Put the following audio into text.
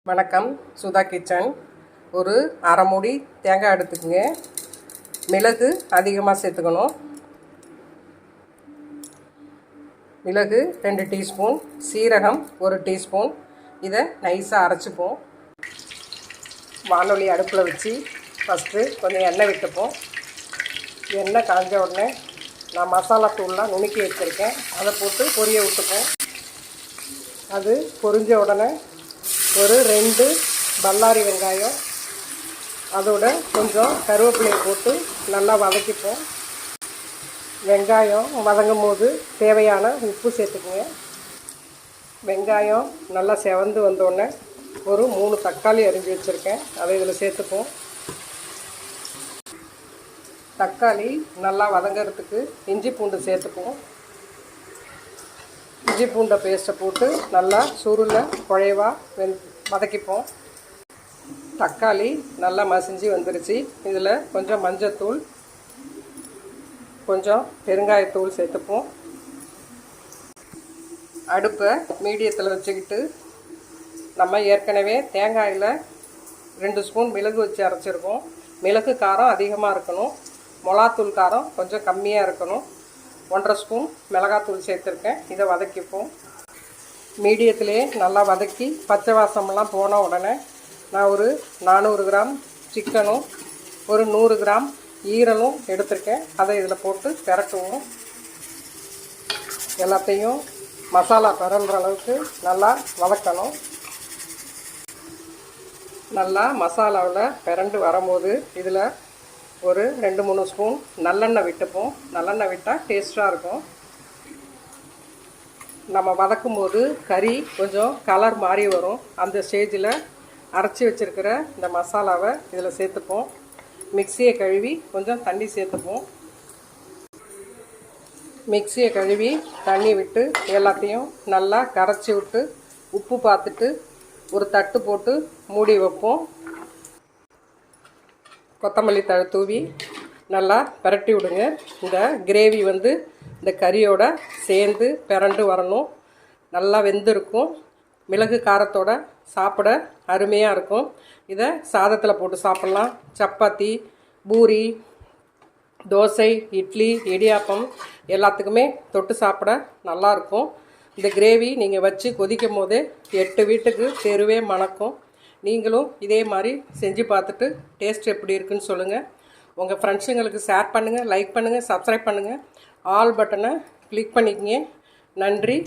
வணக்கம். சுதா கிச்சன். ஒரு அரை மூடி தேங்காய் எடுத்துக்கங்க. மிளகு அதிகமாக சேர்த்துக்கணும். மிளகு 2 டீஸ்பூன், சீரகம் 1 டீஸ்பூன். இதை நைஸாக அரைச்சிப்போம். வானொலி அடுப்பில் வச்சு ஃபஸ்ட்டு கொஞ்சம் எண்ணெய் விட்டுப்போம். எண்ணெய் காஞ்ச உடனே நான் மசாலா தூள்லாம் நுணுக்கி வச்சுருக்கேன், அதை போட்டு பொரிய விட்டுப்போம். அது பொரிஞ்ச உடனே ஒரு 2 பல்லாரி வெங்காயம், அதோட கொஞ்சம் கருவேப்பிலையை போட்டு நல்லா வதக்கிப்போம். வெங்காயம் வதங்கும் போது தேவையான உப்பு சேர்த்துக்குங்க. வெங்காயம் நல்லா செவந்து வந்தோடனே ஒரு 3 தக்காளி அரிஞ்சு வச்சுருக்கேன், அதை இதில் சேர்த்துப்போம். தக்காளி நல்லா வதங்கிறதுக்கு இஞ்சி பூண்டு சேர்த்துப்போம். இஞ்சி பூண்டை பேஸ்ட்டை போட்டு நல்லா சுருளை குழைவா வதக்கிப்போம். தக்காளி நல்லா மசிஞ்சு வந்துருச்சு. இதில் கொஞ்சம் மஞ்சத்தூள், கொஞ்சம் பெருங்காயத்தூள் சேர்த்துப்போம். அடுப்பை மீடியத்தில் வச்சுக்கிட்டு நம்ம ஏற்கனவே தேங்காயில் 2 ஸ்பூன் மிளகு வச்சு அரைச்சிருக்கோம். மிளகு காரம் அதிகமாக இருக்கணும், மிளகாத்தூள் காரம் கொஞ்சம் கம்மியாக இருக்கணும். 1.5 ஸ்பூன் மிளகாத்தூள் சேர்த்துருக்கேன். இதை வதக்கிப்போம். மீடியத்திலே நல்லா வதக்கி பச்சை வாசமெல்லாம் போன உடனே நான் ஒரு 400 கிராம் சிக்கனும் ஒரு 100 கிராம் ஈரலும் எடுத்திருக்கேன். அதை இதில் போட்டு பெரட்டுவோம். எல்லாத்தையும் மசாலா பரவுற அளவுக்கு நல்லா வதக்கணும். நல்லா மசாலாவில் பிரண்டு வரும்போது இதில் ஒரு 2-3 ஸ்பூன் நல்லெண்ணெய் விட்டுப்போம். நல்லெண்ணெய் விட்டால் டேஸ்ட்டாக இருக்கும். நம்ம வதக்கும் போது கறி கொஞ்சம் கலர் மாறி வரும். அந்த ஸ்டேஜில் அரைச்சி வச்சுருக்கிற இந்த மசாலாவை இதில் சேர்த்துப்போம். மிக்சியை கழுவி கொஞ்சம் தண்ணி சேர்த்துப்போம். மிக்சியை கழுவி தண்ணி விட்டு எல்லாத்தையும் நல்லா கரைச்சி விட்டு உப்பு பார்த்துட்டு ஒரு தட்டு போட்டு மூடி வைப்போம். கொத்தமல்லி தழை தூவி நல்லா பிரட்டி விடுங்க. இந்த கிரேவி இந்த கறியோட சேர்ந்து பிரண்டு வரணும். நல்லா வெந்திருக்கும். மிளகு காரத்தோட சாப்பிட அருமையாக இருக்கும். இதை சாதத்தில் போட்டு சாப்பிட்லாம். சப்பாத்தி, பூரி, தோசை, இட்லி, இடியாப்பம் எல்லாத்துக்குமே தொட்டு சாப்பிட நல்லாயிருக்கும். இந்த கிரேவி நீங்கள் வச்சு கொதிக்கும் போதே 8 வீட்டுக்கு தெருவே மணக்கும். நீங்களும் இதே மாதிரி செஞ்சு பார்த்துட்டு டேஸ்ட் எப்படி இருக்குன்னு சொல்லுங்கள். உங்கள் ஃப்ரெண்ட்ஸுங்களுக்கு ஷேர் பண்ணுங்கள், லைக் பண்ணுங்கள், சப்ஸ்கிரைப் பண்ணுங்கள். ஆல் பட்டனை கிளிக் பண்ணிக்கங்க. நன்றி.